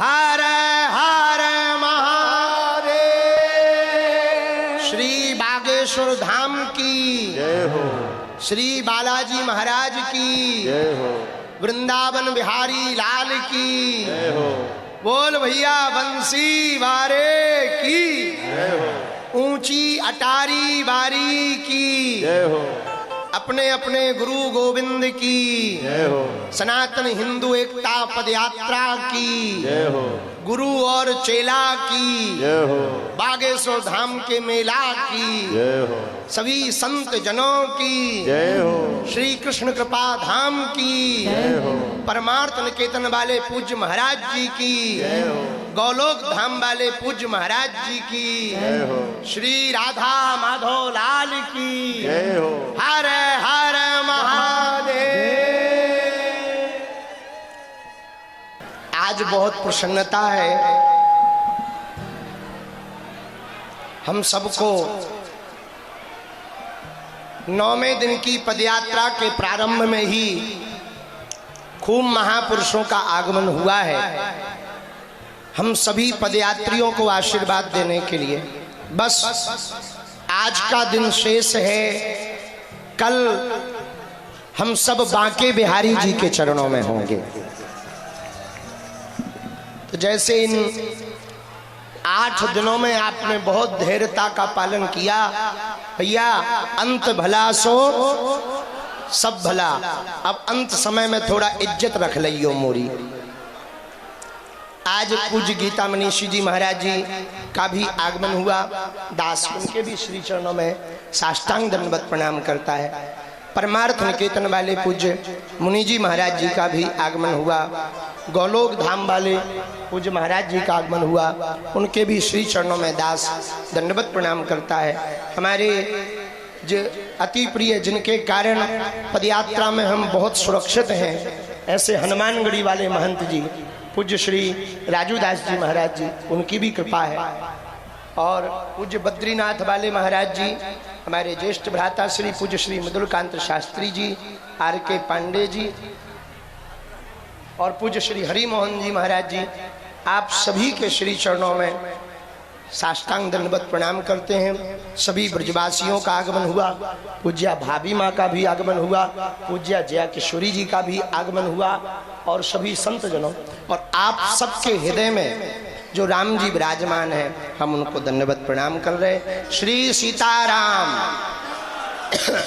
हर हर महादेव। श्री बागेश्वर धाम की जय हो। श्री बालाजी महाराज की जय हो। वृंदावन बिहारी लाल की जय हो। बोल भैया बंसी वारे की जय हो। ऊंची अटारी बारी की जय हो। अपने अपने गुरु गोविंद की जय हो। सनातन हिंदू एकता पदयात्रा की जय हो। गुरु और चेला की जय हो। बागेश्वर धाम के मेला की जय हो। सभी संत जनों की जय हो। श्री कृष्ण कृपा धाम की जय हो। परमार्थ निकेतन वाले पूज्य महाराज जी की जय हो। गौलोक धाम वाले पूज्य महाराज जी की जय हो। श्री राधा माधव लाल की जय हो। हर हर महादेव। आज बहुत प्रसन्नता है हम सबको 9वें दिन की पदयात्रा के प्रारंभ में ही खूब महापुरुषों का आगमन हुआ है। हम सभी पदयात्रियों को आशीर्वाद देने के लिए बस आज का दिन शेष है। कल हम सब बांके बिहारी जी के चरणों में होंगे। तो जैसे इन 8 दिनों में आपने बहुत धैर्यता का पालन किया भैया, अंत भला सो सब भला। अब अंत समय में थोड़ा इज्जत रख लियो मोरी। आज पूज्य गीता मनीषी जी महाराज जी का भी आगमन हुआ। दास उनके भी श्री चरणों में साष्टांग दंडवत प्रणाम करता है। परमार्थ निकेतन वाले पूज्य मुनि जी महाराज जी का भी आगमन हुआ। गौलोक धाम वाले पूज्य महाराज जी का आगमन हुआ, उनके भी श्री चरणों में दास दंडवत प्रणाम करता है। हमारे जो अति प्रिय जिनके कारण पदयात्रा में हम बहुत सुरक्षित हैं, ऐसे हनुमानगढ़ी वाले महंत जी पूज्य श्री राजूदास जी महाराज जी, उनकी भी कृपा है। और पूज्य बद्रीनाथ वाले महाराज जी, हमारे ज्येष्ठ भ्राता श्री पूज्य श्री मृदुलकांत शास्त्री जी, आर के पांडे जी और पूज्य श्री हरि मोहन जी महाराज जी, आप सभी के श्री चरणों में साष्टांग दंडवत प्रणाम करते हैं। सभी ब्रजवासियों का आगमन हुआ। पूज्या भाभी माँ का भी आगमन हुआ, पूज्या जया किशोरी जी का भी आगमन हुआ और सभी संत जनों और आप सबके हृदय में जो राम जी विराजमान है, हम उनको दंडवत प्रणाम कर रहे। श्री सीताराम।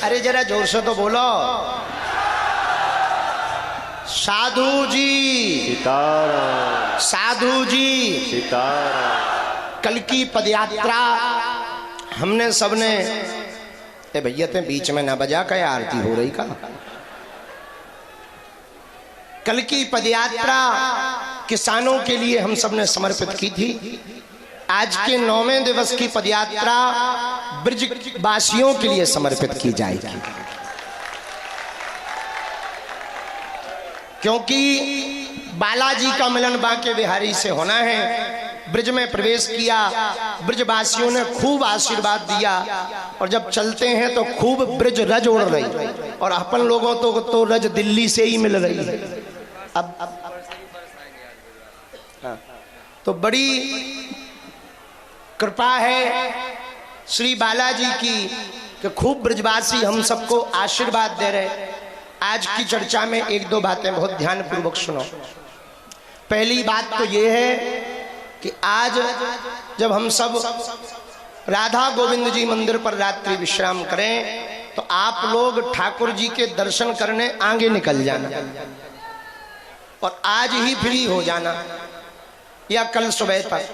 अरे जरा जोर से तो बोलो। साधु जी सीताराम। साधु जी सीताराम। कल की पदयात्रा हमने सबने, ए भैया ते बीच में ना बजा क्या आरती हो रही का। कल की पदयात्रा किसानों के लिए हम सबने समर्पित की थी। आज के 9वें दिवस की पदयात्रा ब्रजवासियों के लिए समर्पित की जाएगी, क्योंकि बालाजी का मिलन बांके बिहारी से होना है। ब्रज में प्रवेश किया, ब्रजवासियों ने खूब आशीर्वाद दिया और जब चलते हैं तो खूब ब्रज रज उड़ रही और अपन लोगों तो रज दिल्ली से ही मिल रही है। अब हाँ, तो बड़ी कृपा है श्री बालाजी की कि खूब ब्रजवासी हम सबको आशीर्वाद दे रहे। आज की चर्चा में 1-2 बातें बहुत ध्यान पूर्वक सुनो। पहली बात तो ये है कि आज जब हम सब राधा गोविंद जी मंदिर पर रात्रि विश्राम करें तो आप लोग ठाकुर जी के दर्शन करने आगे निकल जाना और आज ही फ्री हो जाना या कल सुबह तक,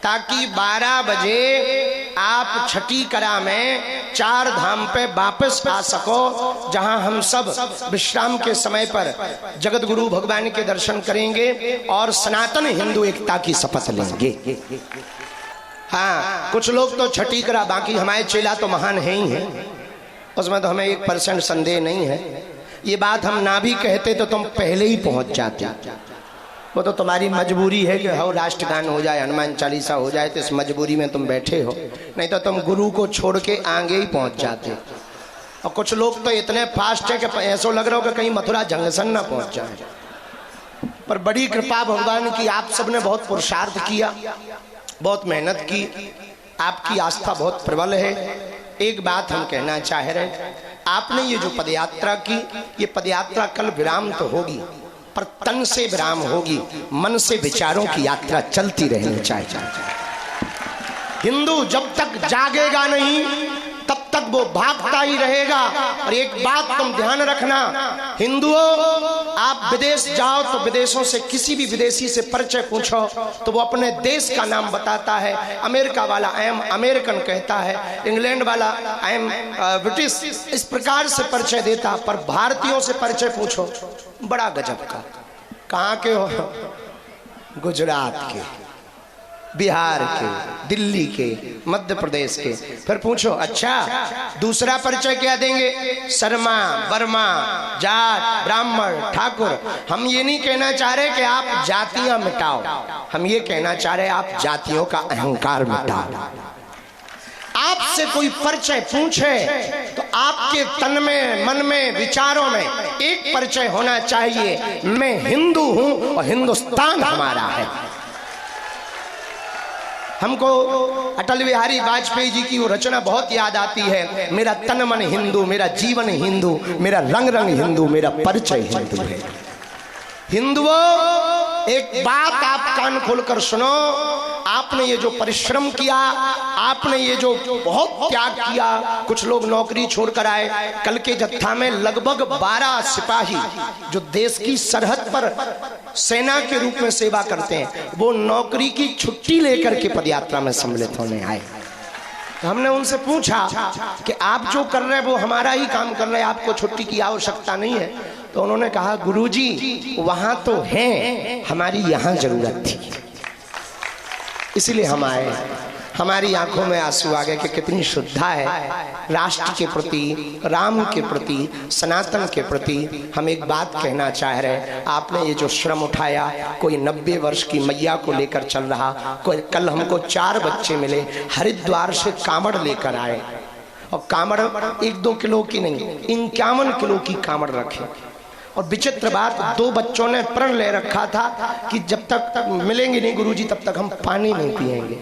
ताकि 12 बजे आप छठी करा में 4 धाम पे वापस आ सको, जहां हम सब विश्राम के समय पर जगत गुरु भगवान के दर्शन करेंगे और सनातन हिंदू एकता की शपथ लेंगे। हाँ, कुछ लोग तो छठी करा, बाकी हमारे चेला तो महान है ही है, उसमें तो हमें 1% संदेह नहीं है। ये बात हम ना भी कहते तो तुम पहले ही पहुंच जाते। वो तो तुम्हारी मजबूरी है कि हो राष्ट्रगान हो जाए, हनुमान चालीसा हो जाए, तो इस मजबूरी में तुम बैठे हो, नहीं तो तुम गुरु को छोड़ के आगे ही पहुंच जाते। और कुछ लोग तो इतने फास्ट है कि ऐसा लग रहा हो कि कहीं मथुरा जंक्शन ना पहुंच जाए। पर बड़ी कृपा भगवान की, आप सबने बहुत पुरुषार्थ किया, बहुत मेहनत की, आपकी आस्था बहुत प्रबल है। एक बात हम कहना चाह रहे, आपने ये जो पदयात्रा की, ये पदयात्रा कल विराम तो होगी, पर तन से विराम होगी, मन से विचारों की यात्रा चलती रहनी चाहिए। हिंदू जब तक जागेगा नहीं तब तक वो भागता ही रहेगा। और एक बात तुम ध्यान रखना, हिंदुओं, आप विदेश जाओ तो विदेशों से किसी भी विदेशी से परिचय पूछो तो वो अपने देश का नाम बताता है। अमेरिका वाला आई एम अमेरिकन कहता है, इंग्लैंड वाला आई एम ब्रिटिश, इस प्रकार से परिचय देता। पर भारतीयों से परिचय पूछो, बड़ा गजब का, कहाँ के हो? गुजरात के, बिहार के, दिल्ली के, मध्य प्रदेश के। फिर पूछो अच्छा दूसरा परिचय क्या देंगे? शर्मा, वर्मा, जाट, ब्राह्मण, ठाकुर। हम ये नहीं कहना चाह रहे कि आप जातियां मिटाओ, हम ये कहना चाह रहे आप जातियों का अहंकार मिटाओ। आपसे कोई परिचय पूछे तो आपके तन में, मन में, विचारों में एक परिचय होना चाहिए, मैं हिंदू हूं और हिंदुस्तान हमारा है। हमको अटल बिहारी वाजपेयी जी की वो रचना बहुत याद आती है, मेरा तन मन हिंदू, मेरा जीवन हिंदू, मेरा रंग रंग हिंदू, मेरा परिचय हिंदू है। हिंदुओं, एक बात आप कान खोलकर सुनो, आपने ये जो परिश्रम किया, आपने ये जो बहुत त्याग किया, कुछ लोग नौकरी छोड़कर आए, कल के जत्था में लगभग 12 सिपाही जो देश की सरहद पर सेना के रूप में सेवा करते हैं, वो नौकरी की छुट्टी लेकर के पदयात्रा में सम्मिलित होने आए। तो हमने उनसे पूछा कि आप जो कर रहे हैं वो हमारा ही काम कर रहे हैं, आपको छुट्टी की आवश्यकता नहीं है। तो उन्होंने कहा गुरुजी वहां तो हैं, हमारी यहाँ जरूरत थी, इसलिए हम आए। हमारी आंखों में आंसू आ गए कि कितनी श्रद्धा है राष्ट्र के प्रति, राम के प्रति, सनातन के प्रति। हम एक बात कहना चाह रहे, आपने ये जो श्रम उठाया, कोई 90 वर्ष की मैया को लेकर चल रहा, कोई कल हमको 4 बच्चे मिले हरिद्वार से कांवड़ लेकर आए, और कांवड़ 1-2 किलो की नहीं, 51 किलो की कांवड़ रखे। और विचित्र बात, 2 बच्चों ने प्रण ले रखा था कि जब तक मिलेंगे नहीं गुरुजी तब तक हम पानी नहीं पिएंगे।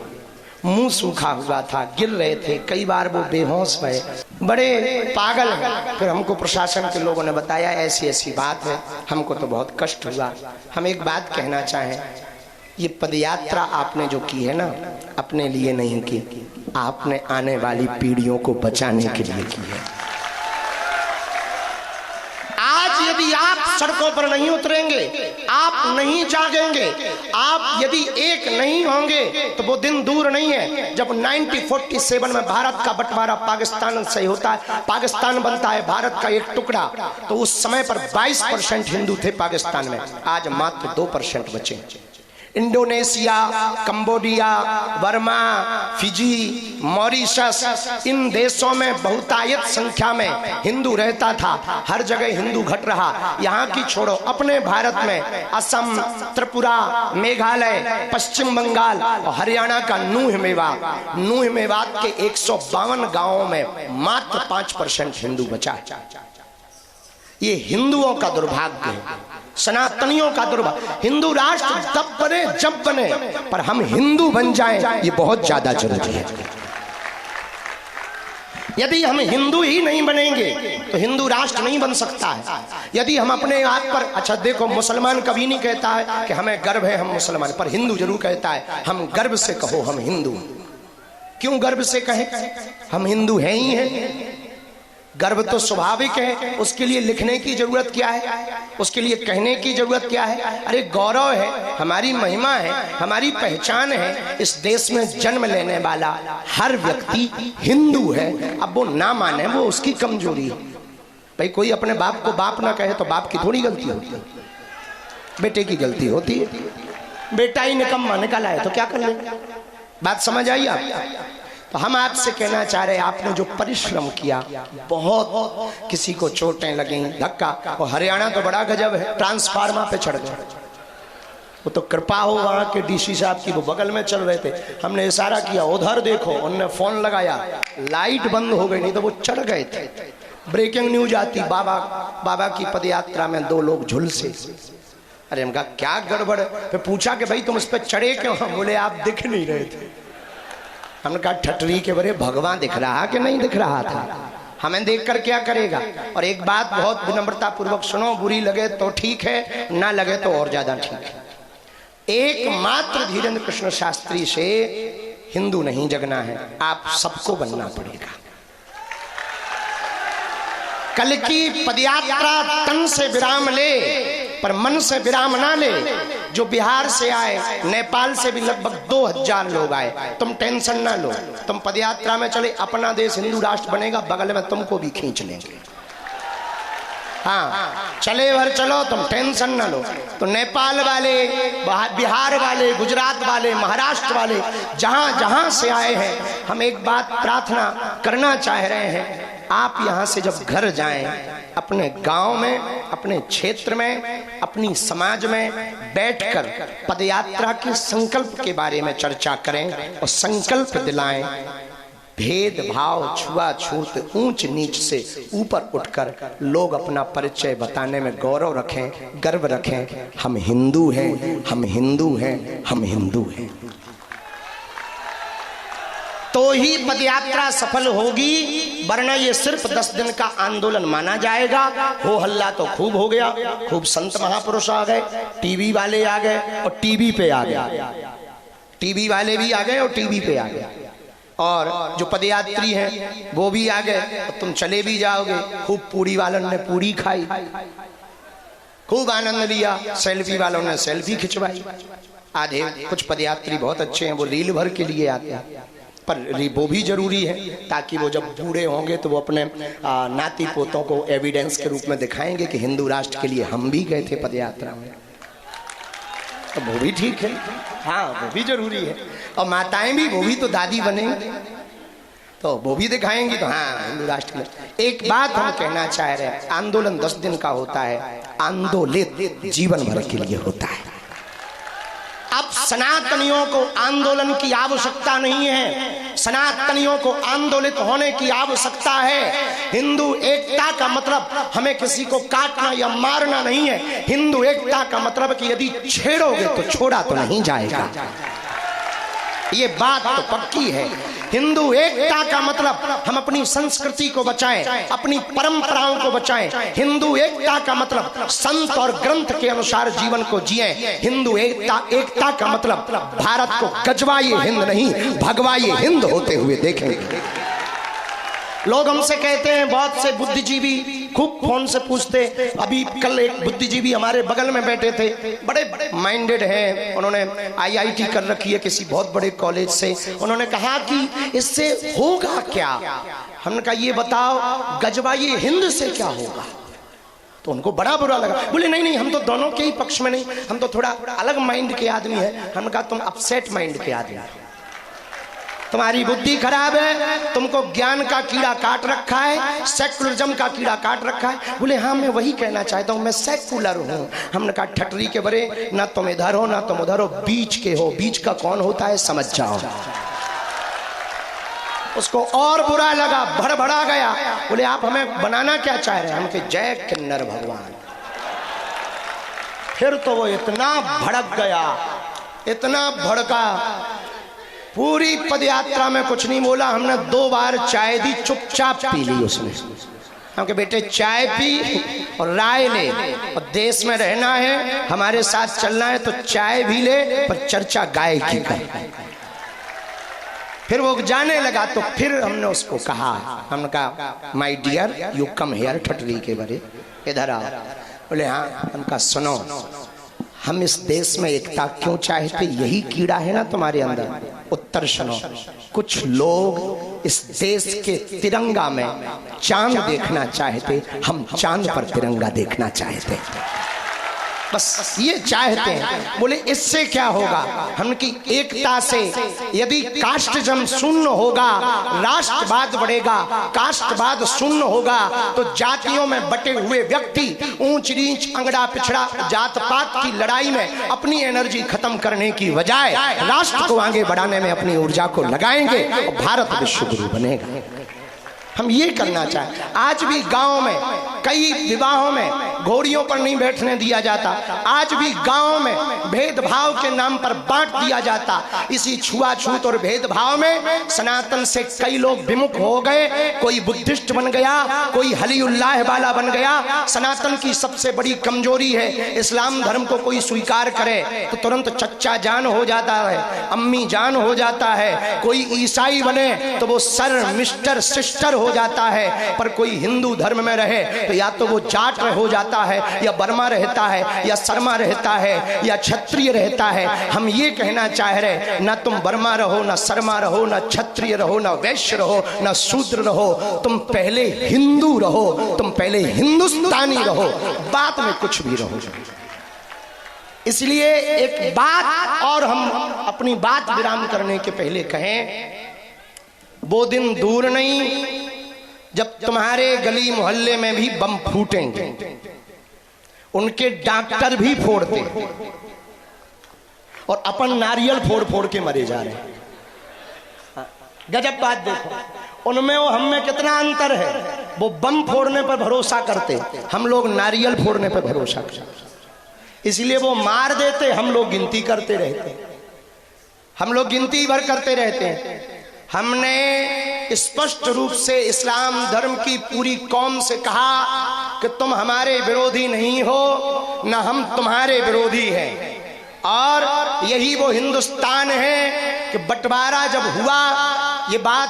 मुंह सूखा हुआ था, गिर रहे थे, कई बार वो बेहोश हुए, बड़े पागल हैं। फिर हमको प्रशासन के लोगों ने बताया ऐसी ऐसी बात है, हमको तो बहुत कष्ट हुआ। हम एक बात कहना चाहें, ये पदयात्रा आपने जो की है ना, अपने लिए नहीं की, आपने आने वाली पीढ़ियों को बचाने के लिए की है। आज यदि आप सड़कों पर नहीं उतरेंगे, आप नहीं जागेंगे, आप यदि एक नहीं होंगे तो वो दिन दूर नहीं है जब 1947 में भारत का बंटवारा पाकिस्तान से होता है, पाकिस्तान बनता है भारत का एक टुकड़ा। तो उस समय पर 22% हिंदू थे पाकिस्तान में, आज मात्र 2% बचे। Indonesia, Cambodia, Burma, Fiji, Mauritius, इन देशों में बहुतायत संख्या में हिंदू रहता था, हर जगह हिंदू घट रहा। यहाँ की छोड़ो, अपने भारत में असम, त्रिपुरा, मेघालय, पश्चिम बंगाल और हरियाणा का नूह मेवात के 152 गांवों में मात्र 5% हिंदू बचा है। ये हिंदुओं का दुर्भाग्य है, सनातनियों का दुर्भाग्य। हिंदू राष्ट्र तब बने जब बने, पर हम हिंदू बन जाएं ये बहुत ज्यादा जरूरी है। यदि हम हिंदू ही नहीं बनेंगे तो हिंदू राष्ट्र नहीं बन सकता है। यदि हम अपने आप पर, अच्छा देखो, मुसलमान कभी नहीं कहता है कि हमें गर्व है हम मुसलमान, पर हिंदू जरूर कहता है हम गर्व से कहो हम हिंदू। क्यों गर्व से कहें? हम हिंदू हैं ही हैं। गर्व तो स्वाभाविक है, उसके लिए लिखने की जरूरत क्या है, उसके लिए कहने की जरूरत क्या है? अरे गौरव है, हमारी महिमा है, हमारी पहचान है। इस देश में जन्म लेने वाला हर व्यक्ति हिंदू है। अब वो ना माने वो उसकी कमजोरी है। भाई कोई अपने बाप को बाप ना कहे तो बाप की थोड़ी गलती होती है, बेटे की गलती होती है। बेटा ही निकम्मा निकला है तो क्या कर लेंगे? बात समझ आई आप? तो हम आपसे कहना चाह रहे हैं, आपने जो परिश्रम किया, बहुत किसी को चोटें लगी, धक्का। और हरियाणा तो बड़ा गजब है, ट्रांसफार्मर पे चढ़ गए। वो तो कृपा हो वहां के डीसी साहब की, वो बगल में चल रहे थे, हमने इशारा किया उधर देखो, उनने फोन लगाया, लाइट बंद हो गई, नहीं तो वो चढ़ गए थे। ब्रेकिंग न्यूज आती, बाबा की पदयात्रा में 2 लोग झुलसे। अरे हम कहा क्या गड़बड़ है? फिर पूछा कि भाई तुम इस पर चढ़े क्यों? बोले आप दिख नहीं रहे थे। हमने कहा ठटरी के बड़े भगवान दिख रहा कि नहीं दिख रहा था? हमें देखकर क्या करेगा? और एक बात बहुत विनम्रता पूर्वक सुनो, बुरी लगे तो ठीक है, ना लगे तो और ज्यादा ठीक है। एकमात्र धीरेन्द्र कृष्ण शास्त्री से हिंदू नहीं जगना है, आप सबको बनना पड़ेगा। कल की पदयात्रा तन से विराम ले पर मन से विराम ना ले। जो बिहार से आए, नेपाल से भी लगभग 2000 लोग आए, तुम टेंशन ना लो। तुम पदयात्रा में चले, अपना देश हिंदू राष्ट्र बनेगा, बगल में तुमको भी खींच लेंगे। हाँ, चले भर चलो, तुम टेंशन ना लो। तो नेपाल वाले, बिहार वाले, गुजरात वाले, महाराष्ट्र वाले, जहां जहां से आए हैं, हम एक बात प्रार्थना करना चाह रहे हैं, आप यहाँ से जब घर जाएं, अपने गांव में, अपने क्षेत्र में, अपनी समाज में बैठकर पदयात्रा के संकल्प के बारे में चर्चा करें और संकल्प दिलाएं। भेदभाव, छुआछूत, ऊंच नीच से ऊपर उठकर लोग अपना परिचय बताने में गौरव रखें, गर्व रखें। हम हिंदू हैं, हम हिंदू हैं, हम हिंदू हैं। तो ही पदयात्रा सफल होगी, वरना ये सिर्फ 10 दिन का आंदोलन माना जाएगा। हो हल्ला तो खूब हो गया, खूब संत महापुरुष आ गए, टीवी वाले आ गए और टीवी पे आ गए, टीवी वाले भी आ गए और टीवी पे आ गए, और जो पदयात्री हैं वो भी आ गए, और तुम चले भी जाओगे। खूब पूरी वालों ने पूरी खाई, खूब आनंद लिया, सेल्फी वालों ने सेल्फी खिंचवाई। आधे कुछ पदयात्री बहुत अच्छे हैं, वो रील भर के लिए आते हैं, पर वो भी जरूरी है ताकि वो जब बूढ़े होंगे तो वो अपने नाती पोतों को एविडेंस के रूप में दिखाएंगे कि हिंदू राष्ट्र के लिए हम भी गए थे पदयात्रा में। तो वो भी ठीक है, हाँ वो भी जरूरी है। और माताएं भी, वो भी तो दादी बनेंगी, तो वो भी दिखाएंगी, तो हाँ हिंदू राष्ट्र में। एक बात हम कहना चाह रहे हैं, आंदोलन 10 दिन का होता है, आंदोलित जीवन भर के लिए होता है। अब सनातनियों को आंदोलन की आवश्यकता नहीं है, सनातनियों को आंदोलित होने की आवश्यकता है। हिंदू एकता का मतलब हमें किसी को काटना या मारना नहीं है। हिंदू एकता का मतलब कि यदि छेड़ोगे तो छोड़ा तो नहीं जाएगा, ये बात तो पक्की है। हिंदू एकता का मतलब हम अपनी संस्कृति को बचाएं, अपनी परंपराओं को बचाएं। हिंदू एकता का मतलब संत और ग्रंथ के अनुसार जीवन को जिएं। हिंदू एकता का मतलब भारत को गजवाए हिंद नहीं, भगवाए हिंद होते हुए देखेंगे। लोग हमसे कहते हैं, बहुत से बुद्धिजीवी खूब फोन से पूछते। अभी कल एक बुद्धिजीवी हमारे बगल में बैठे थे, बड़े माइंडेड हैं, उन्होंने IIT कर रखी है किसी बहुत बड़े कॉलेज से। उन्होंने कहा कि इससे होगा क्या? हमने कहा ये बताओ, गजवाए हिंद से क्या होगा? तो उनको बड़ा बुरा लगा, बोले नहीं नहीं, हम तो दोनों के ही पक्ष में नहीं, हम तो थोड़ा अलग माइंड के आदमी है। हमने कहा तुम अपसेट माइंड के आदमी, तुम्हारी बुद्धि खराब है, तुमको ज्ञान का कीड़ा काट रखा है, सेकुलरिज्म का कीड़ा काट रखा है। बोले हाँ मैं वही कहना चाहता हूँ, मैं सेकुलर हूँ। हमने कहा ठटरी के बरे, ना तुम इधर हो ना तुम उधर हो, बीच के हो। बीच का कौन होता है समझ जाओ। उसको और बुरा लगा, भड़बड़ा गया। बोले आप हमें बनाना क्या चाह रहे हैं? हम कहे जय किन्नर भगवान। फिर तो वो इतना भड़क गया, इतना भड़का, पूरी पदयात्रा में कुछ नहीं बोला। हमने 2 बार चाय दी, चुपचाप पी ली उसने। हम कहे बेटे चाय पी और राय ले, और देश में रहना है, हमारे साथ चलना है तो चाय भी ले, पर चर्चा गाय की कर। फिर वो जाने लगा, तो फिर हमने उसको कहा, हमने कहा my dear you come here, ठटरी के बरे इधर आओ। बोले हाँ। हमका सुनो, हम इस देश में एकता क्यों चाहते? यही कीड़ा है ना तुम्हारे अंदर। उत्तर सुनो, कुछ लोग इस देश के तिरंगा में चांद देखना चाहते, हम चांद पर तिरंगा देखना चाहते, बस ये चाहते हैं। बोले इससे क्या होगा? हमकी एकता से यदि कास्टिज्म शून्य होगा, राष्ट्रवाद बढ़ेगा। कास्टवाद शून्य होगा तो जातियों में बटे हुए व्यक्ति ऊंच नीच, अंगड़ा पिछड़ा, जात पात की लड़ाई में अपनी एनर्जी खत्म करने की बजाय राष्ट्र को आगे बढ़ाने में अपनी ऊर्जा को लगाएंगे और भारत विश्व गुरु बनेगा। हम ये करना चाहें। आज भी गांव में कई विवाहों में घोड़ियों पर नहीं बैठने दिया जाता। आज भी गांव में भेदभाव के नाम पर बांट दिया जाता। इसी छुआछूत और भेदभाव में सनातन से कई लोग विमुख हो गए। कोई बुद्धिस्ट बन गया, कोई हलीउल्लाह वाला बन गया। सनातन की सबसे बड़ी कमजोरी है, इस्लाम धर्म को कोई स्वीकार करे तो तुरंत चच्चा जान हो जाता है, अम्मी जान हो जाता है। कोई ईसाई बने तो वो सर, मिस्टर, सिस्टर हो जाता है। पर कोई हिंदू धर्म में रहे तो या तो वो जाट हो जाता है, या बर्मा रहता है, या शर्मा रहता है, या क्षत्रिय रहता है। हम ये कहना चाह रहे, ना तुम बर्मा रहो, ना शर्मा रहो, ना क्षत्रिय रहो, ना वैश्य रहो, ना शूद्र रहो। तुम पहले हिंदू रहो, तुम पहले हिंदुस्तानी रहो, बाद में कुछ भी रहो। इसलिए एक बात और हम अपनी बात विराम करने के पहले कहें, वो दिन दूर नहीं जब तुम्हारे गली मोहल्ले में भी बम फूटेंगे, उनके डॉक्टर भी फोड़ते और अपन नारियल फोड़ फोड़ के मरे जा रहे हैं। गजब बात देखो, उनमें और हम में कितना अंतर है। वो बम फोड़ने पर भरोसा करते, हम लोग नारियल फोड़ने पर भरोसा करते। इसलिए वो मार देते, हम लोग गिनती करते रहते, हम लोग गिनती भर करते रहते हैं। हमने स्पष्ट रूप से इस्लाम धर्म की पूरी कौम से कहा कि तुम हमारे विरोधी नहीं हो, न हम तुम्हारे विरोधी हैं। और यही वो हिंदुस्तान है कि बंटवारा जब हुआ, ये बात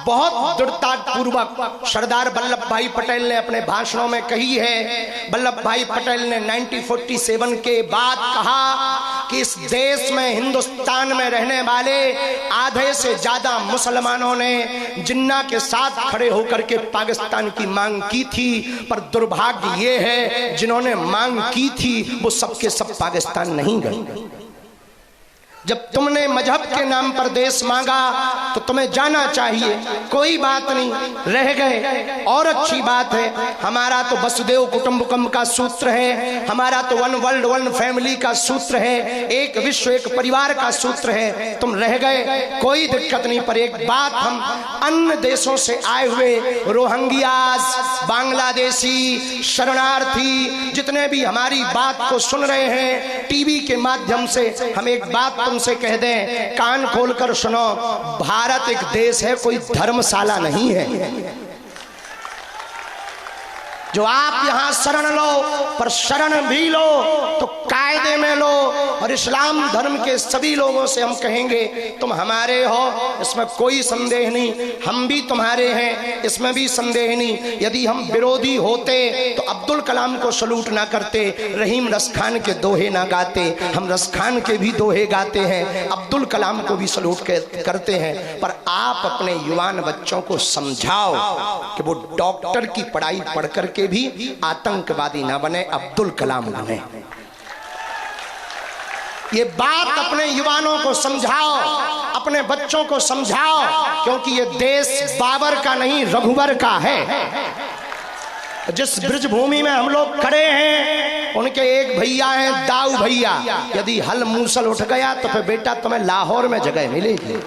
बहुत दृढ़ता पूर्वक सरदार वल्लभ भाई पटेल ने अपने भाषणों में कही है। वल्लभ भाई पटेल ने 1947 के बाद कहा कि इस देश में, हिंदुस्तान में रहने वाले आधे से ज्यादा मुसलमानों ने जिन्ना के साथ खड़े होकर के पाकिस्तान की मांग की थी। पर दुर्भाग्य ये है, जिन्होंने मांग की थी वो सबके सब पाकिस्तान नहीं गए। जब तुमने मजहब के नाम पर देश मांगा तो तुम्हें जाना चाहिए, कोई बात नहीं, रह गए और अच्छी बात है। हमारा तो वसुदेव कुटुंबकम का सूत्र है, हमारा तो वन वर्ल्ड वन फैमिली का सूत्र है, एक विश्व एक परिवार का सूत्र है। तुम रह गए, कोई दिक्कत नहीं। पर एक बात, हम अन्य देशों से आए हुए रोहिंग्यास, बांग्लादेशी, शरणार्थी जितने भी हमारी बात को सुन रहे हैं टीवी के माध्यम से, हम एक बात तुमसे कह दें, कान खोलकर सुनो, भारत एक देश है, कोई धर्मशाला नहीं है। जो आप यहां शरण लो, पर शरण भी लो तो कायदे में लो। और इस्लाम धर्म के सभी लोगों से हम कहेंगे, तुम हमारे हो, इसमें कोई संदेह नहीं, हम भी तुम्हारे हैं, इसमें भी संदेह नहीं। यदि हम विरोधी होते तो अब्दुल कलाम को सलूट ना करते, रहीम रसखान के दोहे ना गाते। हम रसखान के भी दोहे गाते हैं, अब्दुल कलाम को भी सलूट करते हैं। पर आप अपने युवान बच्चों को समझाओ कि वो डॉक्टर की पढ़ाई पढ़ करके भी आतंकवादी ना बने, अब्दुल कलाम बने। ये बात अपने युवानों को समझाओ, अपने बच्चों को समझाओ, क्योंकि ये देश बाबर का नहीं, रघुवर का है। जिस ब्रज भूमि में हम लोग खड़े हैं, उनके एक भैया हैं दाऊ भैया। यदि हल मूसल उठ गया तो फिर बेटा तुम्हें लाहौर में जगह मिलेगी।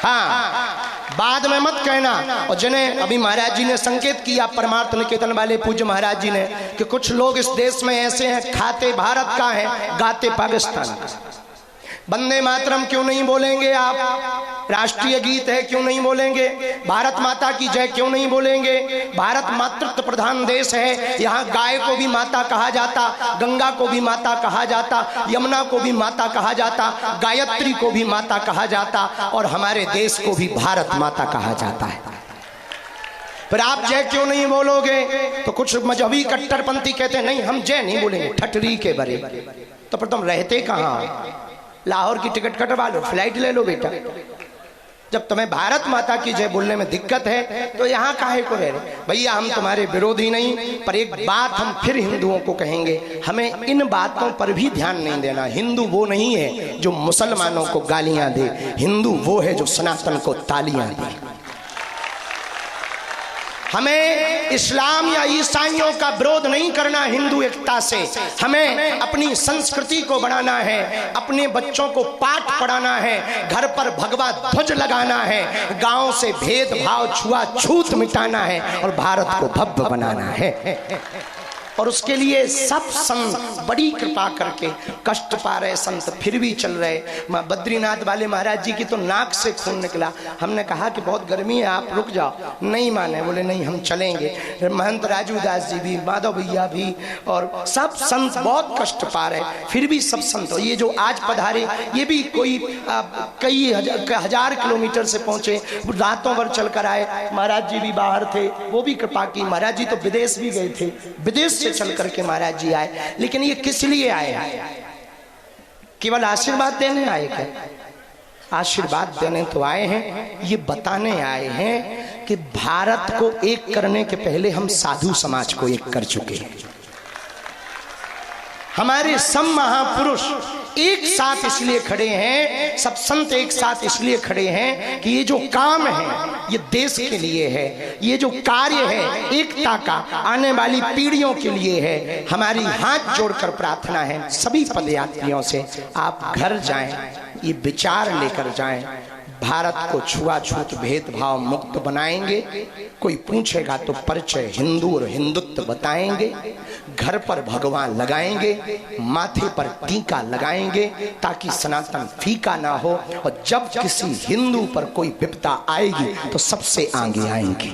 हाँ, बाद में मत कहना। और जिन्हें अभी महाराज जी ने संकेत किया, परमार्थ निकेतन वाले पूज्य महाराज जी ने, कि कुछ लोग इस देश में ऐसे हैं, खाते भारत का है, गाते पाकिस्तान का। वंदे मातरम क्यों नहीं बोलेंगे आप? राष्ट्रीय गीत है क्यों नहीं बोलेंगे? भारत माता की जय क्यों नहीं बोलेंगे? भारत मातृत्व प्रधान देश है, यहाँ गाय को भी माता कहा जाता, गंगा को भी माता कहा जाता, यमुना को भी माता कहा जाता, गायत्री को भी माता कहा जाता, और हमारे देश को भी भारत माता कहा जाता है। फिर आप जय क्यों नहीं बोलोगे? तो कुछ मजहबी कट्टरपंथी कहते हैं नहीं हम जय नहीं बोलेंगे, ठटरी के बरे। तो फिर तुम रहते कहाँ? लाहौर की टिकट कटवा लो, फ्लाइट ले लो बेटा। जब तुम्हें भारत माता की जय बोलने में दिक्कत है तो यहाँ काहे को रह रहे? भैया हम तुम्हारे विरोधी नहीं, पर एक बात हम फिर हिंदुओं को कहेंगे, हमें इन बातों पर भी ध्यान नहीं देना। हिंदू वो नहीं है जो मुसलमानों को गालियां दे, हिंदू वो है जो सनातन को तालियां दे। हमें इस्लाम या ईसाइयों का विरोध नहीं करना हिंदू एकता से। हमें अपनी संस्कृति को बढ़ाना है, अपने बच्चों को पाठ पढ़ाना है, घर पर भगवा ध्वज लगाना है, गांव से भेदभाव छुआछूत मिटाना है और भारत को भव्य बनाना है। और उसके लिए सब संत बड़ी कृपा करके, कष्ट पा रहे संत फिर भी चल रहे। बद्रीनाथ वाले महाराज जी की तो नाक से खून निकला। हमने कहा कि बहुत गर्मी है, आप रुक जाओ, नहीं माने, बोले नहीं हम चलेंगे। महंत राजू दास जी भी, माधव भैया भी और सब संत बहुत कष्ट पा रहे, फिर भी सब संत। ये जो आज पधारे ये भी कोई कई हजार किलोमीटर से पहुंचे, रातों भर चल कर आए। महाराज जी भी बाहर थे, वो भी कृपा की। महाराज जी तो विदेश भी गए थे, विदेश से चल करके महाराज जी आए। लेकिन ये किस लिए आए? केवल आशीर्वाद देने आए क्या? आशीर्वाद देने तो आए हैं, ये बताने आए हैं कि भारत को एक करने के पहले हम साधु समाज को एक कर चुके हैं। हमारे सब महापुरुष एक साथ इसलिए खड़े हैं, सब संत एक साथ इसलिए खड़े हैं कि ये जो काम है ये देश के लिए है, ये जो कार्य है एकता का आने वाली पीढ़ियों के लिए है। हमारी हाथ जोड़कर प्रार्थना है सभी पदयात्रियों से, आप घर जाएं, ये विचार लेकर जाएं, भारत को छुआछूत भेदभाव मुक्त बनाएंगे। कोई पूछेगा तो परिचय हिंदू और हिंदुत्व बताएंगे, घर पर भगवान लगाएंगे, माथे पर टीका लगाएंगे ताकि सनातन फीका ना हो। और जब किसी हिंदू पर कोई विपदा आएगी तो सबसे आगे आएंगे।